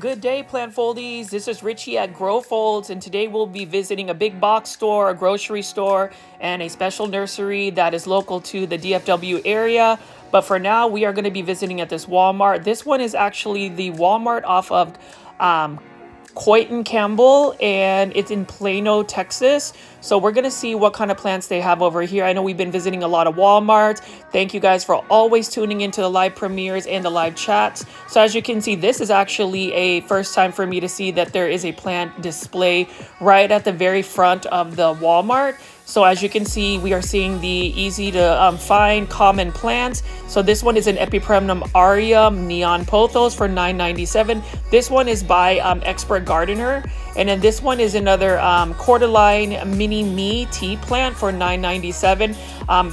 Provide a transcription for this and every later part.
Good day, plant foldies. This is Richie at Grow Folds, and today we'll be visiting a big box store, a grocery store, and a special nursery that is local to the DFW area. But for now, we are going to be visiting at this Walmart. This one is actually the Walmart off of Coit and Campbell, and it's in Plano, Texas. So we're going to see what kind of plants they have over here. I know we've been visiting a lot of Walmarts. Thank you guys for always tuning into the live premieres and the live chats. So as you can see, this is actually a first time for me to see that there is a plant display right at the very front of the Walmart. So as you can see, we are seeing the easy to find common plants. So this one is an Epipremnum aureum neon pothos for $9.97. This one is by Expert Gardener. And then this one is another Cordyline Mini Me tea plant for $9.97.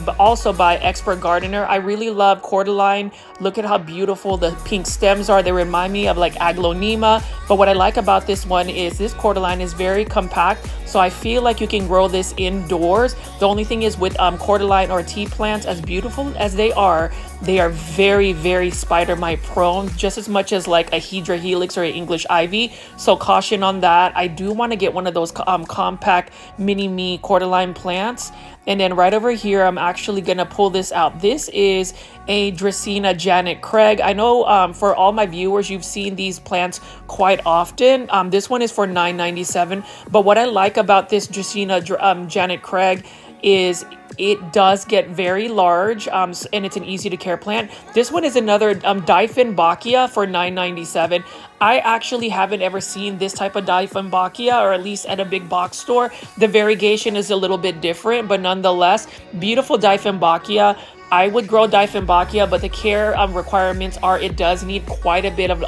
But also by Expert Gardener. I really love Cordyline. Look at how beautiful the pink stems are. They remind me of like Aglaonema. But what I like about this one is this Cordyline is very compact. So I feel like you can grow this indoors. The only thing is with Cordyline or tea plants, as beautiful as they are very, very spider mite prone, just as much as like a Hydra helix or an English ivy. So caution on that. I do want to get one of those compact mini me Cordyline plants. And then right over here, I'm actually going to pull this out. This is a Dracaena Janet Craig. I know for all my viewers, you've seen these plants quite often. This one is for $9.97. But what I like about this Dracaena Janet Craig is it does get very large and it's an easy to care plant. This one is another Dieffenbachia for $9.97. I actually haven't ever seen this type of Dieffenbachia, or at least at a big box store. The variegation is a little bit different, but nonetheless, beautiful Dieffenbachia. I would grow Dieffenbachia, but the care requirements are it does need quite a bit of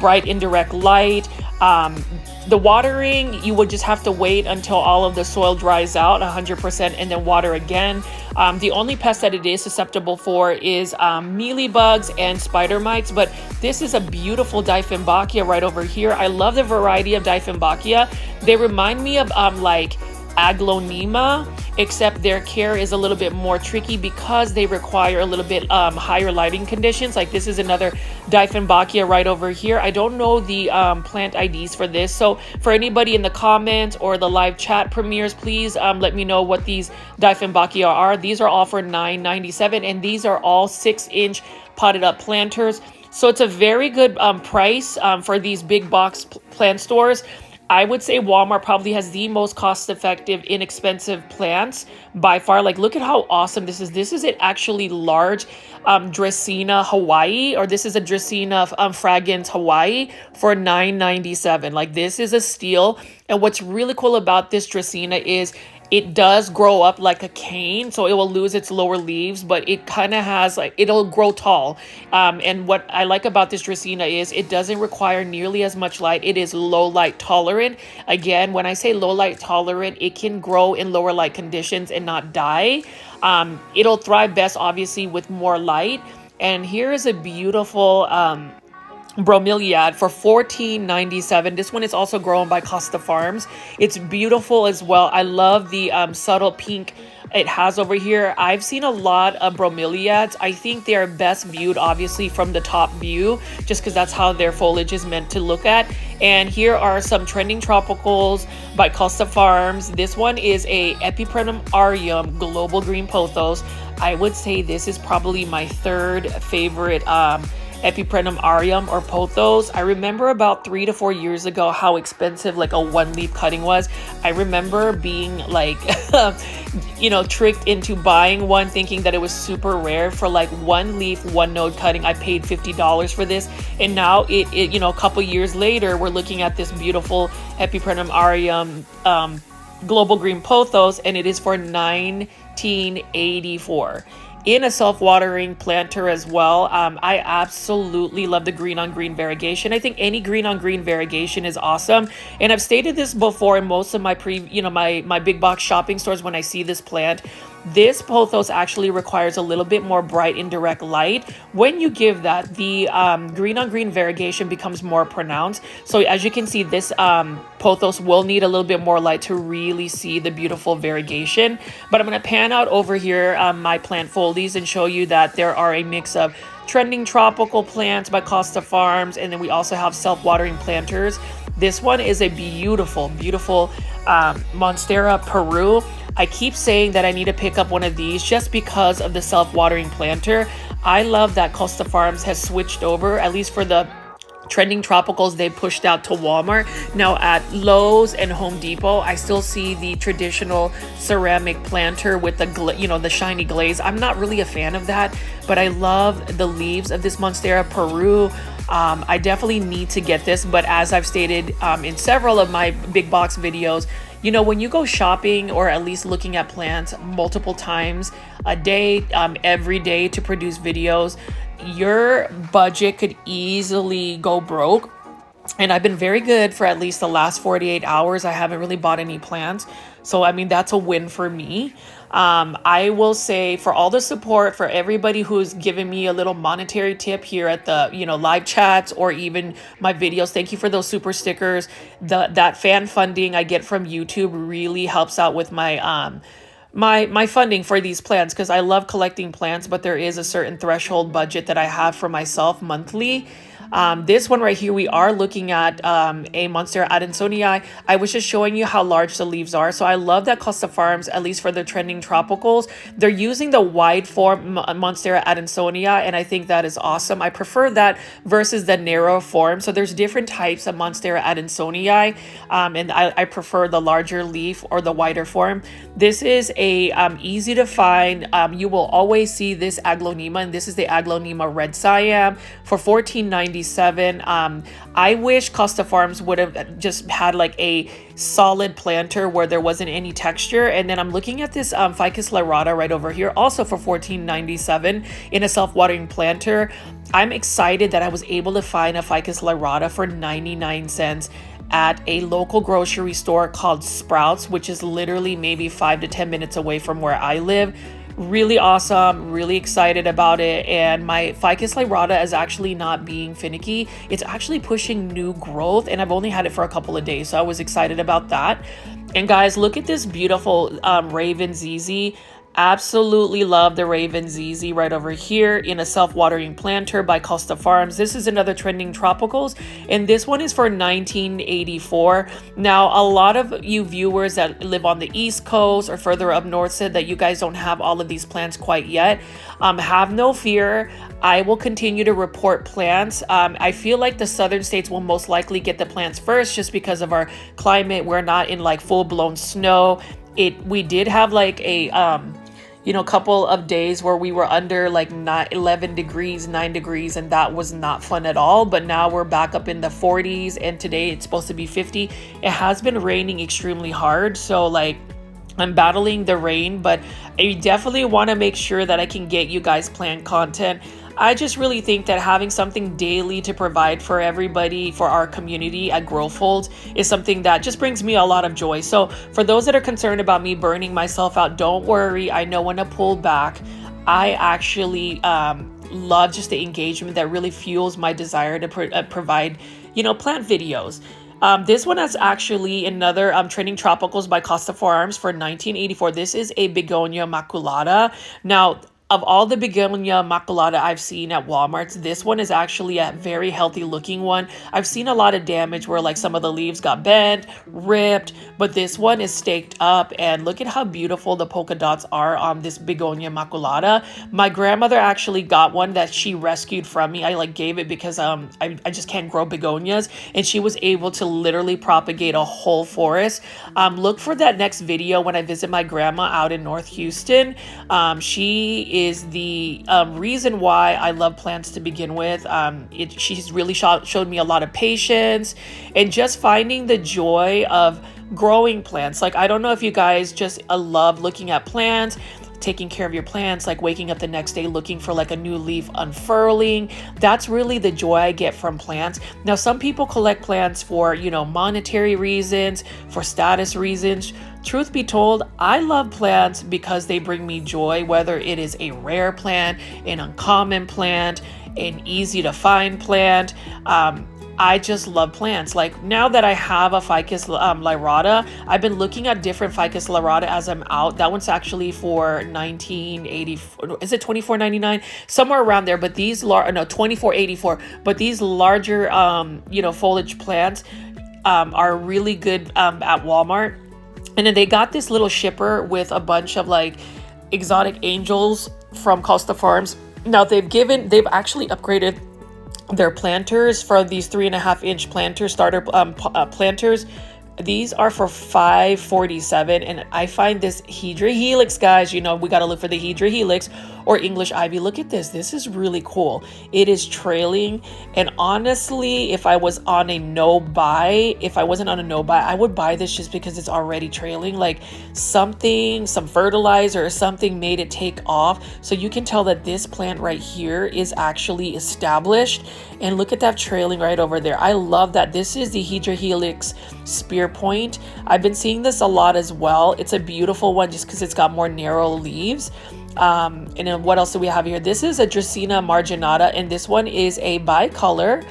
bright indirect light. The watering, you would just have to wait until all of the soil dries out 100% and then water again. The only pest that it is susceptible for is mealybugs and spider mites, but this is a beautiful Dieffenbachia right over here. I love the variety of Dieffenbachia. They remind me of like Aglaonema, except their care is a little bit more tricky because they require a little bit higher lighting conditions. Like this is another Dieffenbachia right over here. I don't know the plant IDs for this, so for anybody in the comments or the live chat premieres, please let me know what these Dieffenbachia are. These are all for $9.97, and these are all 6-inch potted up planters. So it's a very good price for these big box plant stores. I would say Walmart probably has the most cost-effective, inexpensive plants by far. Like, look at how awesome this is. This is an actually large Dracaena Hawaii, or this is a Dracaena fragrans Hawaii for $9.97. Like, this is a steal. And what's really cool about this Dracaena is it does grow up like a cane, so it will lose its lower leaves, but it kind of has like, it'll grow tall. And what I like about this Dracaena is it doesn't require nearly as much light. It is low light tolerant. Again, when I say low light tolerant, it can grow in lower light conditions and not die. It'll thrive best, obviously, with more light. And here is a beautiful bromeliad for $14.97. This one is also grown by Costa Farms. It's beautiful as well. I love the subtle pink it has over here. I've seen a lot of bromeliads. I think they are best viewed obviously from the top view, just because that's how their foliage is meant to look at. And here are some trending tropicals by Costa Farms. This one is a Epipremnum aureum global green pothos. I would say this is probably my third favorite Epipremnum aureum or pothos. I remember about 3 to 4 years ago how expensive like a one leaf cutting was. I remember being like tricked into buying one, thinking that it was super rare. For like one leaf, one node cutting, I paid $50 for this, and now it a couple years later, we're looking at this beautiful Epipremnum aureum global green pothos, and it is for $19.84. in a self-watering planter as well. I absolutely love the green on green variegation. I think any green on green variegation is awesome. And I've stated this before in most of my my big box shopping stores when I see this plant. This pothos actually requires a little bit more bright indirect light. When you give that, the green on green variegation becomes more pronounced. So as you can see, this pothos will need a little bit more light to really see the beautiful variegation. But I'm going to pan out over here my plant foldies and show you that there are a mix of trending tropical plants by Costa Farms, and then we also have self-watering planters. This one is a beautiful, beautiful Monstera Peru. I keep saying that I need to pick up one of these just because of the self-watering planter. I love that Costa Farms has switched over, at least for the trending tropicals they pushed out to Walmart. Now at Lowe's and Home Depot, I still see the traditional ceramic planter with the the shiny glaze. I'm not really a fan of that, but I love the leaves of this Monstera Peru. I definitely need to get this, but as I've stated in several of my big box videos, when you go shopping or at least looking at plants multiple times a day, every day to produce videos, your budget could easily go broke. And I've been very good for at least the last 48 hours. I haven't really bought any plants. So, I mean, that's a win for me. I will say for all the support, for everybody who's given me a little monetary tip here at the, live chats or even my videos. Thank you for those super stickers. That fan funding I get from YouTube really helps out with my, my funding for these plants, because I love collecting plants, but there is a certain threshold budget that I have for myself monthly. This one right here, we are looking at a Monstera adansonii. I was just showing you how large the leaves are. So I love that Costa Farms, at least for the trending tropicals, they're using the wide form Monstera adansonii, and I think that is awesome. I prefer that versus the narrow form. So there's different types of Monstera adansonii, and I prefer the larger leaf or the wider form. This is a easy to find. You will always see this aglaonema, and this is the aglaonema red Siam for $14.97. I wish Costa Farms would have just had like a solid planter where there wasn't any texture. And then I'm looking at this Ficus lyrata right over here, also for $14.97 in a self-watering planter. I'm excited that I was able to find a Ficus lyrata for 99 cents at a local grocery store called Sprouts, which is literally maybe 5 to 10 minutes away from where I live. Really awesome, really excited about it. And my Ficus lyrata is actually not being finicky. It's actually pushing new growth, and I've only had it for a couple of days, so I was excited about that. And guys, look at this beautiful Raven ZZ. Absolutely love the Raven ZZ right over here in a self-watering planter by Costa Farms. This is another trending tropicals, and this one is for $19.84. Now, a lot of you viewers that live on the East Coast or further up north said that you guys don't have all of these plants quite yet. Have no fear. I will continue to report plants. I feel like the southern states will most likely get the plants first just because of our climate. We're not in like full-blown snow. We did have like a couple of days where we were under like 11 degrees, 9 degrees, and that was not fun at all. But now we're back up in the 40s, and today it's supposed to be 50. It has been raining extremely hard, so like I'm battling the rain, but I definitely want to make sure that I can get you guys plant content. I just really think that having something daily to provide for everybody, for our community at Growfold, is something that just brings me a lot of joy. So for those that are concerned about me burning myself out, don't worry. I know when to pull back. I actually love just the engagement that really fuels my desire to provide, plant videos. This one is actually another trending tropicals by Costa Farms for $19.84. This is a Begonia maculata. Now, of all the Begonia maculata I've seen at Walmart's, this one is actually a very healthy looking one. I've seen a lot of damage where like some of the leaves got bent, ripped, but this one is staked up, and look at how beautiful the polka dots are on this Begonia maculata. My grandmother actually got one that she rescued from me. I like gave it because I just can't grow begonias, and she was able to literally propagate a whole forest. Look for that next video when I visit my grandma out in North Houston. She is the reason why I love plants to begin with. She's really showed me a lot of patience and just finding the joy of growing plants. Like, I don't know if you guys just love looking at plants, taking care of your plants, like waking up the next day looking for like a new leaf unfurling. That's really the joy I get from plants. Now, some people collect plants for, monetary reasons, for status reasons. Truth be told, I love plants because they bring me joy, whether it is a rare plant, an uncommon plant, an easy to find plant. I just love plants. Like now that I have a Ficus lyrata, I've been looking at different Ficus lyrata as I'm out. That one's actually for 1984. Is it 24.99? Somewhere around there. But these 24.84. But these larger foliage plants are really good at Walmart. And then they got this little shipper with a bunch of like exotic angels from Costa Farms. Now they've actually upgraded their planters for these 3.5-inch planters, starter planters. These are for $5.47, and I find this Hydra Helix, guys, we got to look for the Hydra Helix or English Ivy. Look at this. This is really cool. It is trailing, and honestly, if I wasn't on a no buy, I would buy this just because it's already trailing. Like some fertilizer or something made it take off. So you can tell that this plant right here is actually established, and look at that trailing right over there. I love that. This is the Hydra Helix Spear Point. I've been seeing this a lot as well. It's a beautiful one just because it's got more narrow leaves. And then what else do we have here? This is a Dracaena marginata, and this one is a bicolor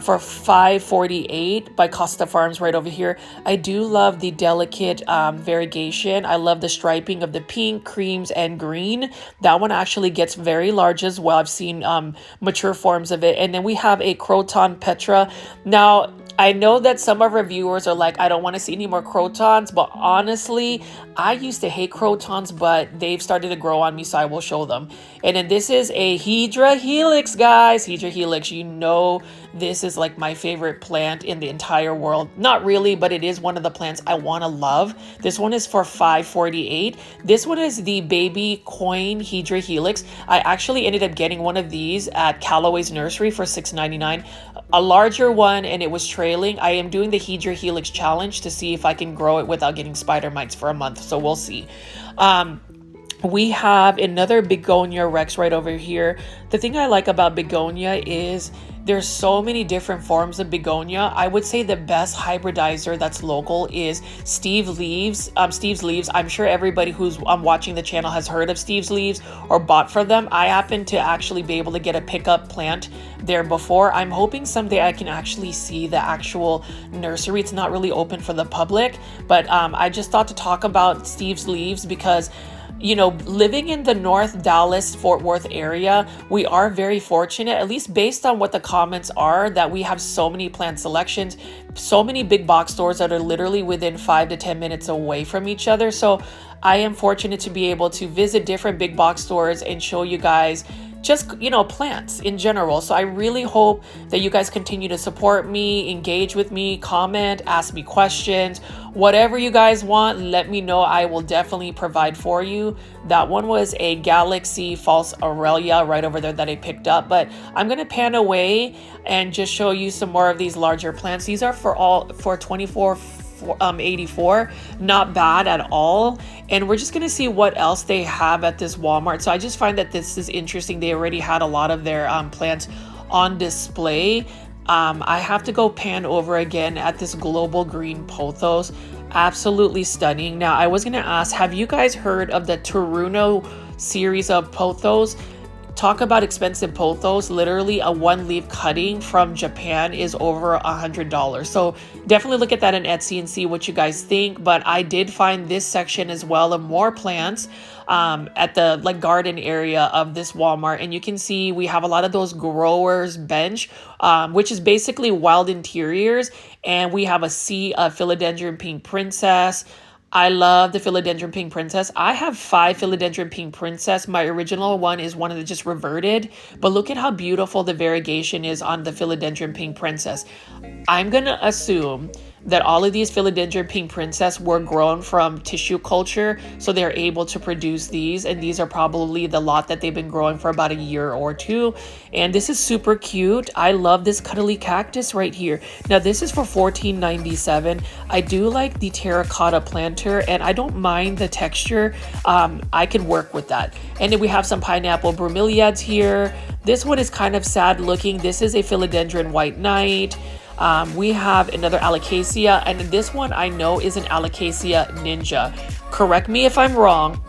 for $5.48 by Costa Farms right over here. I do love the delicate variegation. I love the striping of the pink, creams, and green. That one actually gets very large as well. I've seen mature forms of it. And then we have a Croton Petra. Now, I know that some of our viewers are like, I don't want to see any more crotons, but honestly, I used to hate crotons, but they've started to grow on me, so I will show them. And then this is a Hydra Helix, guys. Hydra Helix, this is like my favorite plant in the entire world. Not really, but it is one of the plants I want to love. This one is for $5.48. This one is the baby coin Hydra Helix. I actually ended up getting one of these at Callaway's Nursery for $6.99. A larger one, and it was trailing. I am doing the Hydra Helix challenge to see if I can grow it without getting spider mites for a month, so we'll see. We have another Begonia Rex right over here. The thing I like about Begonia is there's so many different forms of begonia. I would say the best hybridizer that's local is Steve's Leaves. I'm sure everybody who's watching the channel has heard of Steve's Leaves or bought for them. I happen to actually be able to get a pickup plant there before. I'm hoping someday I can actually see the actual nursery. It's not really open for the public, but I just thought to talk about Steve's Leaves because living in the North Dallas, Fort Worth area, we are very fortunate, at least based on what the comments are, that we have so many plant selections, so many big box stores that are literally within 5 to 10 minutes away from each other. So I am fortunate to be able to visit different big box stores and show you guys just, plants in general. So I really hope that you guys continue to support me, engage with me, comment, ask me questions, whatever you guys want, let me know. I will definitely provide for you. That one was a Galaxy False Aurelia right over there that I picked up, but I'm going to pan away and just show you some more of these larger plants. These are for $24.84, not bad at all. And we're just gonna see what else they have at this Walmart. So I just find that this is interesting. They already had a lot of their plants on display. I have to go pan over again at this global green pothos. Absolutely stunning. Now I was gonna ask, have you guys heard of the Toruno series of pothos? Talk about expensive pothos. Literally a one-leaf cutting from Japan is over $100. So definitely look at that on Etsy and see what you guys think. But I did find this section as well of more plants at the garden area of this Walmart. And you can see we have a lot of those growers bench, which is basically wild interiors. And we have a sea of Philodendron Pink Princess. I love the Philodendron Pink Princess. I have 5 Philodendron Pink Princess. My original one is one that just reverted, but look at how beautiful the variegation is on the Philodendron Pink Princess. I'm going to assume that all of these Philodendron Pink Princess were grown from tissue culture, so they're able to produce these, and these are probably the lot that they've been growing for about a year or two. And this is super cute. I love this cuddly cactus right here. Now this is for $14.97. I do like the terracotta planter, and I don't mind the texture. I can work with that. And then we have some pineapple bromeliads here. This one is kind of sad looking. This is a Philodendron White Knight. We have another Alocasia, and this one I know is an Alocasia Ninja. Correct me if I'm wrong,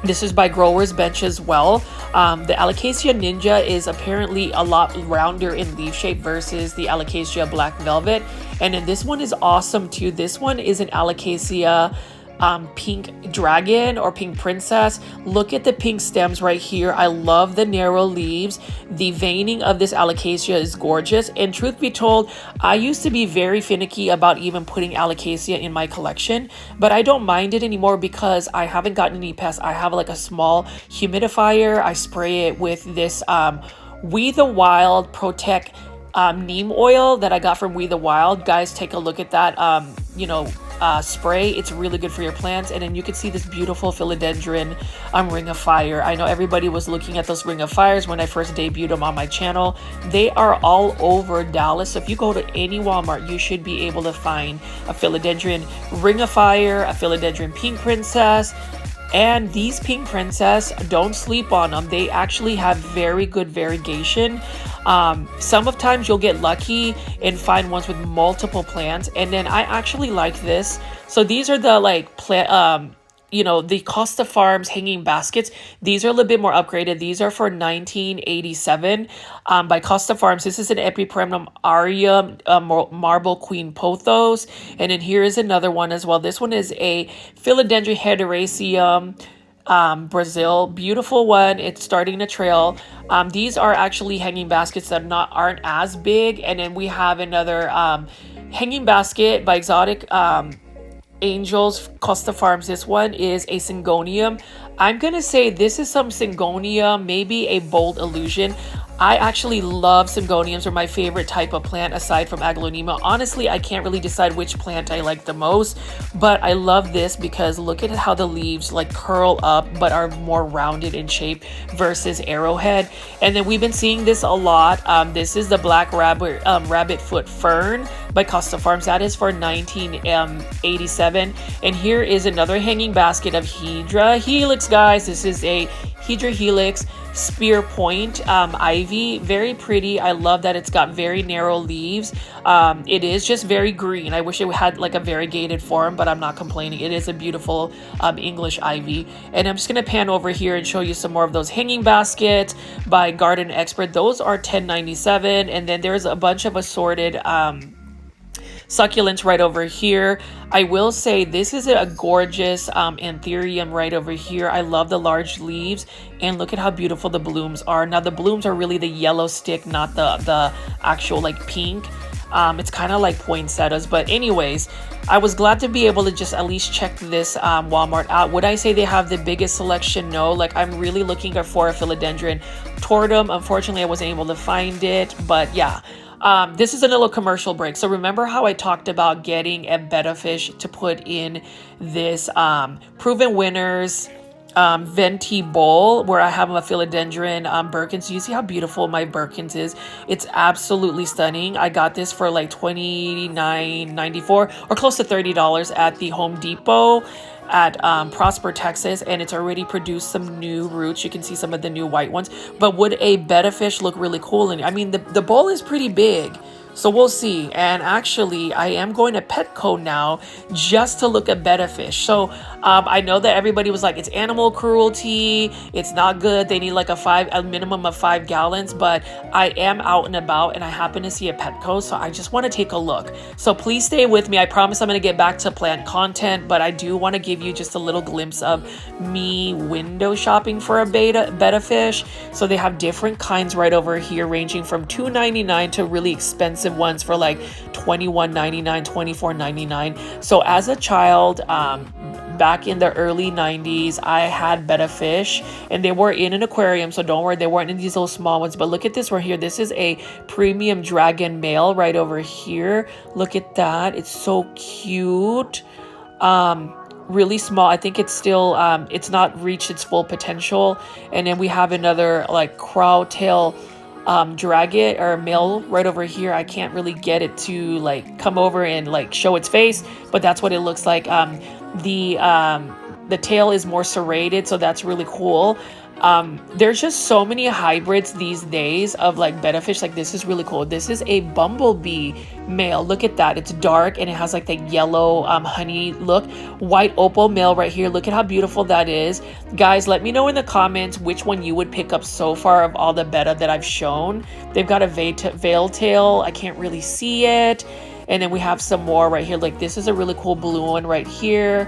This is by Growers Bench as well. The Alocasia Ninja is apparently a lot rounder in leaf shape versus the Alocasia Black Velvet. And then this one is awesome too. This one is an Alocasia pink dragon or pink princess. Look at the pink stems right here. I love the narrow leaves. The veining of this alocasia is gorgeous, and truth be told, I used to be very finicky about even putting alocasia in my collection, but I don't mind it anymore because I haven't gotten any pests. I have like a small humidifier. I spray it with this We the Wild Protect neem oil that I got from We the Wild. Guys, take a look at that spray. It's really good for your plants. And then you can see this beautiful philodendron ring of fire. I know everybody was looking at those ring of fires when I first debuted them on my channel. They are all over Dallas, so if you go to any Walmart, you should be able to find a philodendron ring of fire, a philodendron pink princess. And these pink princess, don't sleep on them. They actually have very good variegation. Sometimes you'll get lucky and find ones with multiple plants. And then I actually like this. So these are the the Costa Farms hanging baskets. These are a little bit more upgraded. These are for $19.87 by Costa Farms. This is an Epipremnum Aria Marble Queen Pothos. And then here is another one as well. This one is a Philodendron Hederaceum Brazil. Beautiful one. It's starting to trail. These are actually hanging baskets that aren't as big. And then we have another hanging basket by Exotic Angels Costa Farms. This one is a Syngonium. I'm gonna say this is some Syngonium, maybe a Bold Illusion. I actually love Syngoniums. They're my favorite type of plant aside from Aglaonema. Honestly, I can't really decide which plant I like the most, but I love this because look at how the leaves like curl up but are more rounded in shape versus Arrowhead. And then we've been seeing this a lot. This is the Black Rabbit Foot Fern by Costa Farms. That is for $19.87. And here is another hanging basket of Hydra Helix, guys. This is a Hydra Helix Spear Point ivy. Very pretty. I love that it's got very narrow leaves. It is just very green. I wish it had like a variegated form, but I'm not complaining. It is a beautiful English ivy. And I'm just going to pan over here and show you some more of those hanging baskets by Garden Expert. Those are $10.97. And then there's a bunch of assorted succulents right over here. I will say this is a gorgeous anthurium right over here. I love the large leaves, and look at how beautiful the blooms are. Now the blooms are really the yellow stick, not the actual like pink. It's kind of like poinsettias, but anyways, I was glad to be able to just at least check this Walmart out. Would I say they have the biggest selection? No. Like, I'm really looking for a philodendron tortum. Unfortunately, I wasn't able to find it, but yeah. This is a little commercial break. So remember how I talked about getting a betta fish to put in this Proven Winners venti bowl where I have a philodendron Birkins. You see how beautiful my Birkins is? It's absolutely stunning. I got this for like $29.94 or close to $30 at the Home Depot at Prosper, Texas, and it's already produced some new roots. You can see some of the new white ones. But would a betta fish look really cool? And I mean, the bowl is pretty big, so we'll see. And actually, I am going to Petco now just to look at betta fish. So I know that everybody was like, it's animal cruelty, it's not good, they need like a minimum of 5 gallons. But I am out and about and I happen to see a Petco, so I just want to take a look. So please stay with me. I promise I'm going to get back to plant content, but I do want to give you just a little glimpse of me window shopping for a betta fish. So they have different kinds right over here, ranging from $2.99 to really expensive ones for like $21.99, $24.99. So as a child, back in the early 90s, I had betta fish and they were in an aquarium, so don't worry, they weren't in these little small ones. But look at this right here. This is a premium dragon male right over here. Look at that. It's so cute. Really small. I think it's still it's not reached its full potential. And then we have another like crowtail dragon or male right over here. I can't really get it to like come over and like show its face, but that's what it looks like. The tail is more serrated, so that's really cool. There's just so many hybrids these days of like betta fish. Like this is really cool. This is a bumblebee male. Look at that. It's dark and it has like the yellow honey look. White opal male right here. Look at how beautiful that is. Guys, let me know in the comments which one you would pick up so far of all the betta that I've shown. They've got a veil tail. I can't really see it. And then we have some more right here. Like this is a really cool blue one right here.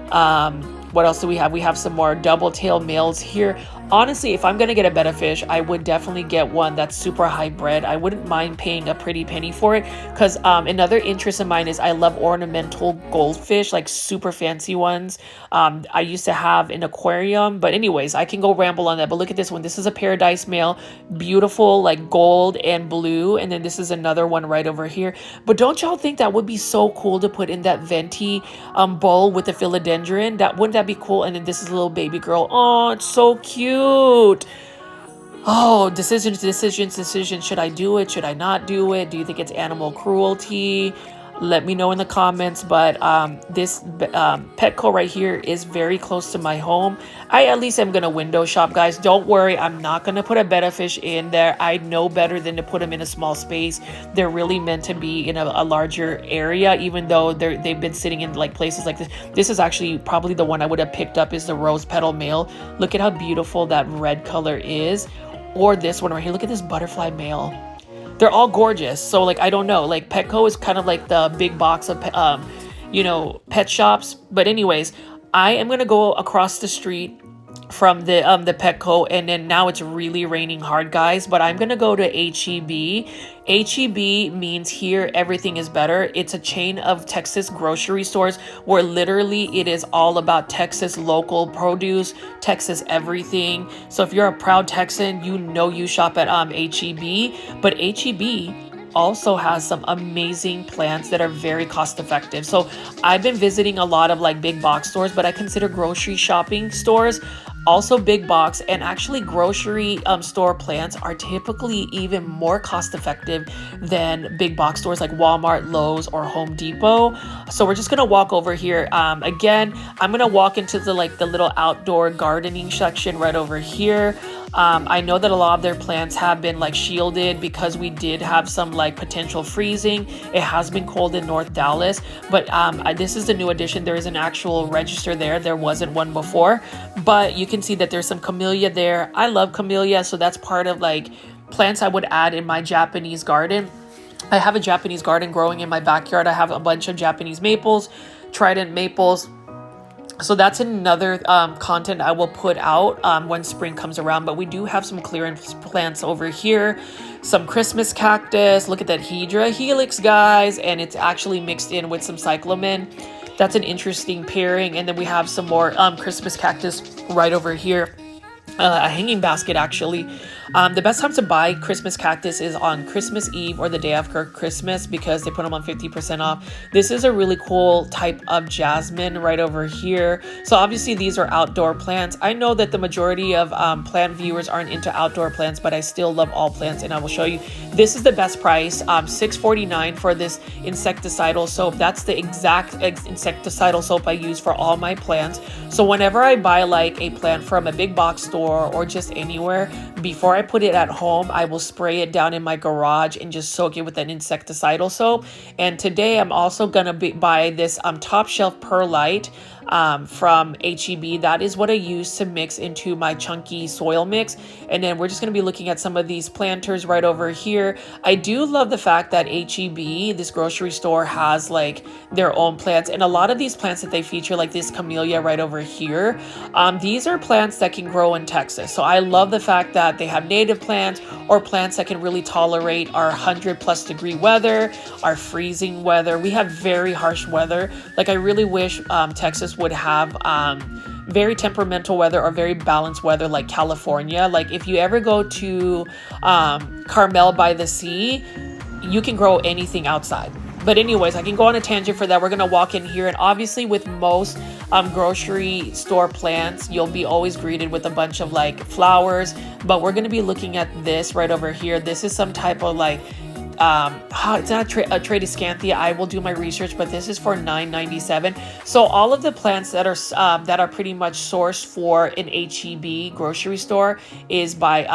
What else do we have? We have some more double tail males here. Honestly, if I'm going to get a betta fish, I would definitely get one that's super hybrid. I wouldn't mind paying a pretty penny for it because another interest of mine is I love ornamental goldfish, like super fancy ones. I used to have an aquarium, but anyways, I can go ramble on that. But look at this one. This is a paradise male, beautiful, like gold and blue. And then this is another one right over here. But don't y'all think that would be so cool to put in that venti bowl with the philodendron? Wouldn't that be cool? And then this is a little baby girl. Oh, it's so cute. Oh, decisions. Should I do it? Should I not do it? Do you think it's animal cruelty? Let me know in the comments. But this Petco right here is very close to my home. I at least am going to window shop, guys. Don't worry. I'm not going to put a betta fish in there. I know better than to put them in a small space. They're really meant to be in a larger area, even though they've been sitting in like places like this. This is actually probably the one I would have picked up is the rose petal male. Look at how beautiful that red color is. Or this one right here. Look at this butterfly male. They're all gorgeous. So like, I don't know, like Petco is kind of like the big box of, pet shops. But anyways, I am going to go across the street from the Petco, and then now it's really raining hard, guys, but I'm gonna go to HEB. HEB means here everything is better. It's a chain of Texas grocery stores where literally it is all about Texas local produce, Texas everything. So if you're a proud Texan, you know you shop at HEB, but HEB also has some amazing plants that are very cost effective. So I've been visiting a lot of like big box stores, but I consider grocery shopping stores also big box, and actually grocery store plants are typically even more cost effective than big box stores like Walmart, Lowe's, or Home Depot. So we're just gonna walk over here. Again, I'm gonna walk into the little outdoor gardening section right over here. I know that a lot of their plants have been like shielded because we did have some like potential freezing. It has been cold in North Dallas, but this is the new addition. There is an actual register there. There wasn't one before, but you can see that there's some camellia there. I love camellia, so that's part of like plants I would add in my Japanese garden. I have a Japanese garden growing in my backyard. I have a bunch of Japanese maples, trident maples. So that's another content I will put out when spring comes around. But we do have some clearance plants over here. Some Christmas cactus. Look at that Hydra helix, guys. And it's actually mixed in with some cyclamen. That's an interesting pairing. And then we have some more Christmas cactus right over here. A hanging basket, actually. The best time to buy Christmas cactus is on Christmas Eve or the day after Christmas because they put them on 50% off. This is a really cool type of jasmine right over here. So obviously these are outdoor plants. I know that the majority of plant viewers aren't into outdoor plants, but I still love all plants, and I will show you. This is the best price, $6.49 for this insecticidal soap. That's the exact insecticidal soap I use for all my plants. So whenever I buy like a plant from a big box store or just anywhere, before I put it at home, I will spray it down in my garage and just soak it with an insecticidal soap. And today I'm also gonna buy this top shelf perlite from HEB. That is what I use to mix into my chunky soil mix. And then we're just going to be looking at some of these planters right over here. I do love the fact that HEB, this grocery store, has like their own plants, and a lot of these plants that they feature, like this camellia right over here, these are plants that can grow in Texas. So I love the fact that they have native plants or plants that can really tolerate our 100+ degree weather, our freezing weather. We have very harsh weather. Like I really wish Texas would have very temperamental weather or very balanced weather like California. Like if you ever go to Carmel by the Sea, you can grow anything outside. But anyways, I can go on a tangent for that. We're gonna walk in here, and obviously with most grocery store plants, you'll be always greeted with a bunch of like flowers, but we're gonna be looking at this right over here. This is some type of like it's not a Tradescanthia. I will do my research, but this is for $9.97. So all of the plants that are pretty much sourced for an HEB grocery store is by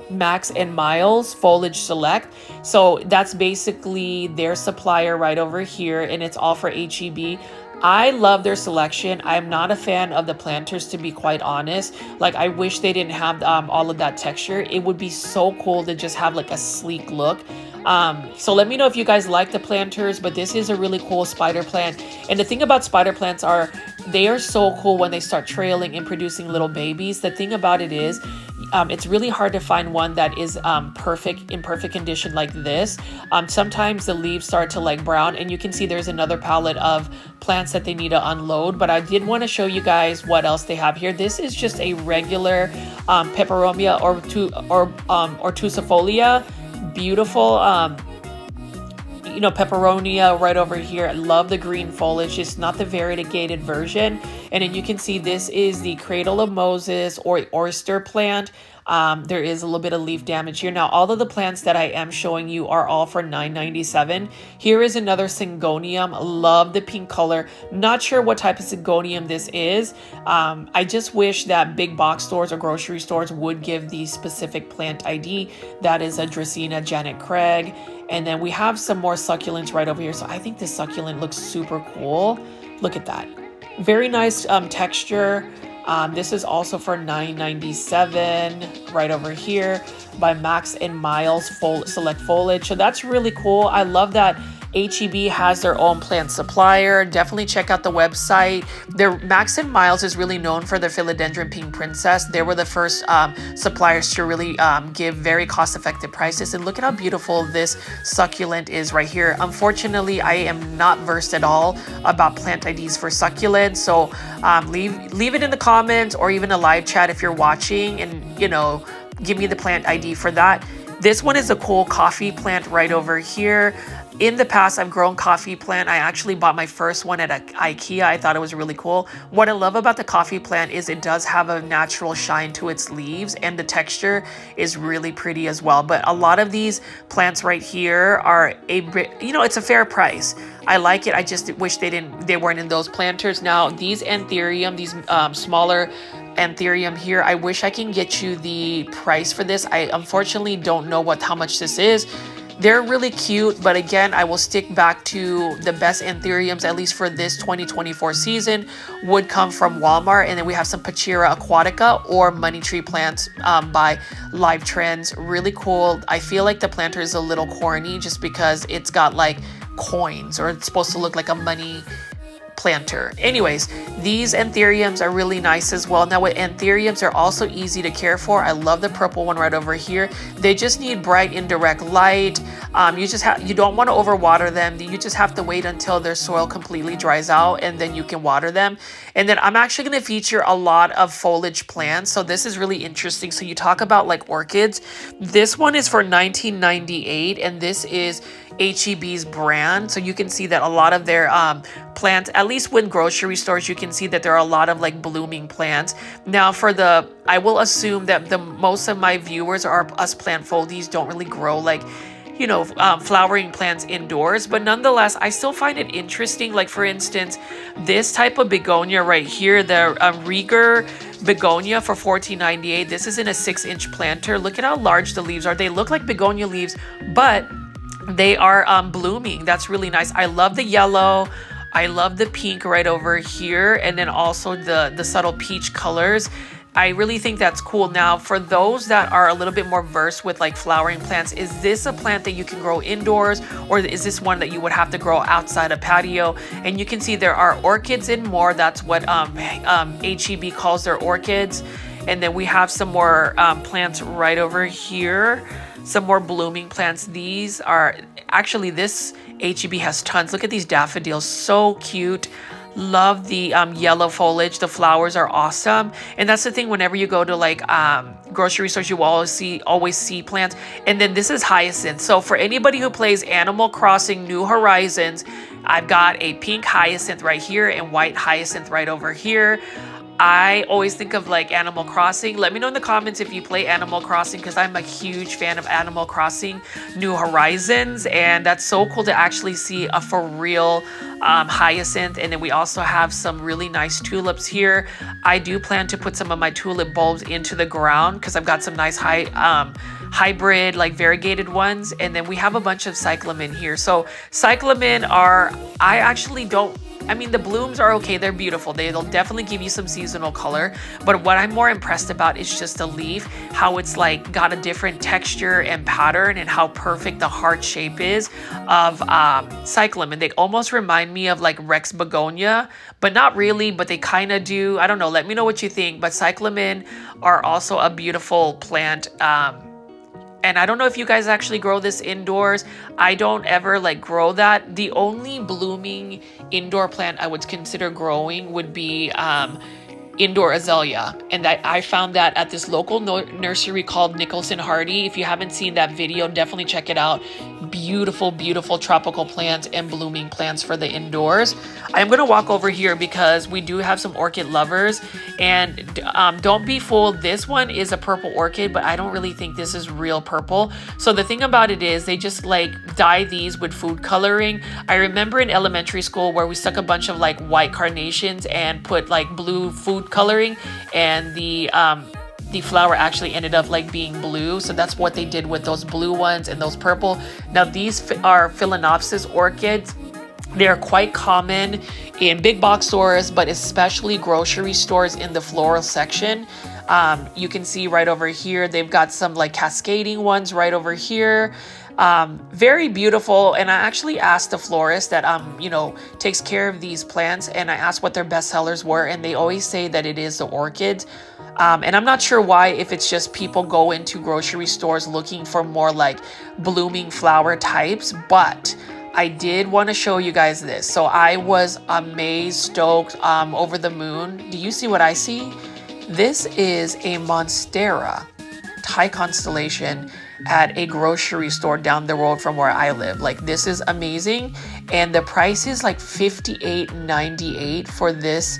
Max and Miles Foliage Select. So that's basically their supplier right over here, and it's all for HEB. I love their selection. I'm not a fan of the planters, to be quite honest. Like, I wish they didn't have all of that texture. It would be so cool to just have like a sleek look. So let me know if you guys like the planters, but this is a really cool spider plant. And the thing about spider plants are, they are so cool when they start trailing and producing little babies. The thing about it is, it's really hard to find one that is in perfect condition like this. Sometimes the leaves start to like brown, and you can see there's another pallet of plants that they need to unload. But I did want to show you guys what else they have here. This is just a regular peperomia or tussifolia. Beautiful, peperonia right over here. I love the green foliage. It's not the variegated version. And then you can see this is the Cradle of Moses or oyster plant. There is a little bit of leaf damage here. Now, all of the plants that I am showing you are all for $9.97. Here is another Syngonium. Love the pink color. Not sure what type of Syngonium this is. I just wish that big box stores or grocery stores would give the specific plant ID. That is a Dracaena Janet Craig. And then we have some more succulents right over here. So I think this succulent looks super cool. Look at that. Very nice texture. This is also for $9.97 right over here by Max and Miles Select Foliage. So that's really cool. I love that HEB has their own plant supplier. Definitely check out the website. Their Max and Miles is really known for their philodendron pink princess. They were the first suppliers to really give very cost-effective prices. And look at how beautiful this succulent is right here. Unfortunately, I am not versed at all about plant IDs for succulents. So leave it in the comments or even a live chat if you're watching, and give me the plant ID for that. This one is a cool coffee plant right over here. In the past, I've grown coffee plant. I actually bought my first one at IKEA. I thought it was really cool. What I love about the coffee plant is it does have a natural shine to its leaves, and the texture is really pretty as well. But a lot of these plants right here are it's a fair price. I like it. I just wish they weren't in those planters. Now, these anthurium, these smaller anthurium here, I wish I can get you the price for this. I unfortunately don't know how much this is. They're really cute, but again, I will stick back to the best anthuriums, at least for this 2024 season, would come from Walmart. And then we have some Pachira aquatica or money tree plants by Live Trends. Really cool. I feel like the planter is a little corny just because it's got like coins, or it's supposed to look like a money planter. Anyways, these anthuriums are really nice as well. Now with anthuriums, they're also easy to care for. I love the purple one right over here. They just need bright indirect light. You don't want to overwater them. You just have to wait until their soil completely dries out, and then you can water them. And then I'm actually going to feature a lot of foliage plants. So this is really interesting. So you talk about like orchids. This one is for $19.98, and this is HEB's brand. So you can see that a lot of their plants, at least with grocery stores, you can see that there are a lot of like blooming plants. Now I will assume that most of my viewers are us plant foldies, don't really grow like flowering plants indoors, but nonetheless, I still find it interesting. Like for instance, this type of begonia right here, the Rieger begonia for $14.98. This is in a 6-inch planter. Look at how large the leaves are. They look like begonia leaves, but they are blooming. That's really nice. I love the yellow. I love the pink right over here, and then also the subtle peach colors. I really think that's cool. Now, for those that are a little bit more versed with like flowering plants, is this a plant that you can grow indoors, or is this one that you would have to grow outside a patio? And you can see there are orchids and more. That's what HEB calls their orchids. And then we have some more plants right over here. Some more blooming plants. These are actually, this HEB has tons. Look at these daffodils, so cute. Love the yellow foliage. The flowers are awesome. And that's the thing, whenever you go to like grocery stores, you will always see plants. And then this is hyacinth. So for anybody who plays Animal Crossing New Horizons, I've got a pink hyacinth right here and white hyacinth right over here. I always think of like Animal Crossing. Let me know in the comments if you play Animal Crossing, because I'm a huge fan of Animal Crossing New Horizons, and that's so cool to actually see a for real hyacinth. And then we also have some really nice tulips here. I do plan to put some of my tulip bulbs into the ground because I've got some nice hybrid, like variegated ones. And then we have a bunch of cyclamen here. So cyclamen are, I mean, the blooms are okay. They're beautiful. They'll definitely give you some seasonal color. But what I'm more impressed about is just the leaf, how it's like got a different texture and pattern, and how perfect the heart shape is of cyclamen. They almost remind me of like Rex begonia, but not really, but they kind of do. I don't know. Let me know what you think. But cyclamen are also a beautiful plant. And I don't know if you guys actually grow this indoors. I don't ever like grow that. The only blooming indoor plant I would consider growing would be indoor azalea. And I found that at this local nursery called Nicholson Hardy. If you haven't seen that video, definitely check it out. Beautiful, beautiful tropical plants and blooming plants for the indoors. I'm going to walk over here because we do have some orchid lovers. And don't be fooled. This one is a purple orchid, but I don't really think this is real purple. So the thing about it is they just like dye these with food coloring. I remember in elementary school where we stuck a bunch of like white carnations and put like blue food coloring, and the flower actually ended up like being blue. So that's what they did with those blue ones and those purple. Now these are Phalaenopsis orchids. They're quite common in big box stores, but especially grocery stores in the floral section. You can see right over here, they've got some like cascading ones right over here. Very beautiful. And I actually asked the florist that, takes care of these plants, and I asked what their best sellers were, and they always say that it is the orchids. And I'm not sure why, if it's just people go into grocery stores looking for more like blooming flower types, but I did want to show you guys this. So I was amazed, stoked, over the moon. Do you see what I see? This is a Monstera Thai constellation at a grocery store down the road from where I live. Like, this is amazing. And the price is like $58.98 for this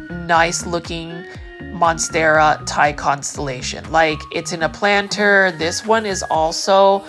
nice looking Monstera Thai constellation. Like, it's in a planter. This one is also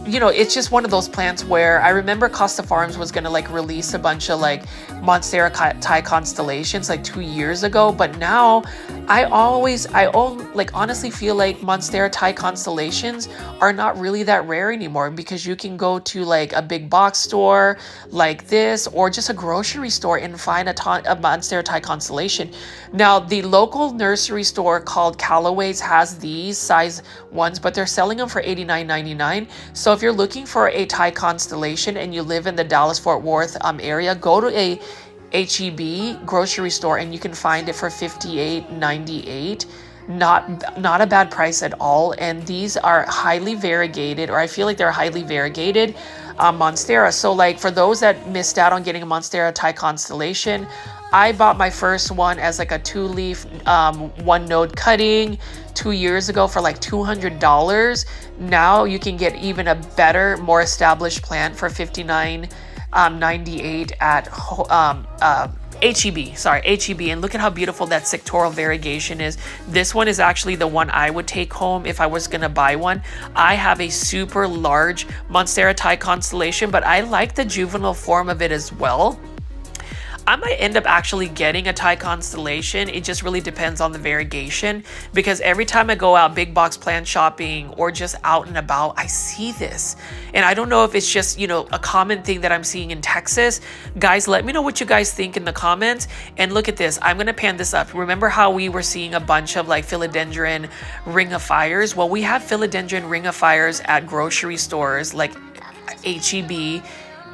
it's just one of those plants where I remember Costa Farms was going to like release a bunch of like Monstera Thai constellations like 2 years ago. But now I honestly feel like Monstera Thai constellations are not really that rare anymore, because you can go to like a big box store like this, or just a grocery store, and find a Monstera Thai constellation. Now the local nursery store called Callaway's has these size ones, but they're selling them for $89.99. So if you're looking for a Thai constellation and you live in the Dallas-Fort Worth area, go to a HEB grocery store and you can find it for $58.98. Not a bad price at all. And these are highly variegated, or I feel like they're highly variegated Monstera. So like for those that missed out on getting a Monstera Thai constellation, I bought my first one as like a 2-leaf one node cutting 2 years ago for like $200. Now you can get even a better, more established plant for $59.98 at HEB. Sorry, HEB. And look at how beautiful that sectoral variegation is. This one is actually the one I would take home if I was going to buy one. I have a super large Monstera Thai constellation, but I like the juvenile form of it as well. I might end up actually getting a Thai constellation. It just really depends on the variegation, because every time I go out big box plant shopping or just out and about, I see this. And I don't know if it's just, a common thing that I'm seeing in Texas. Guys, let me know what you guys think in the comments. And look at this. I'm going to pan this up. Remember how we were seeing a bunch of like philodendron ring of fires? Well, we have philodendron ring of fires at grocery stores like HEB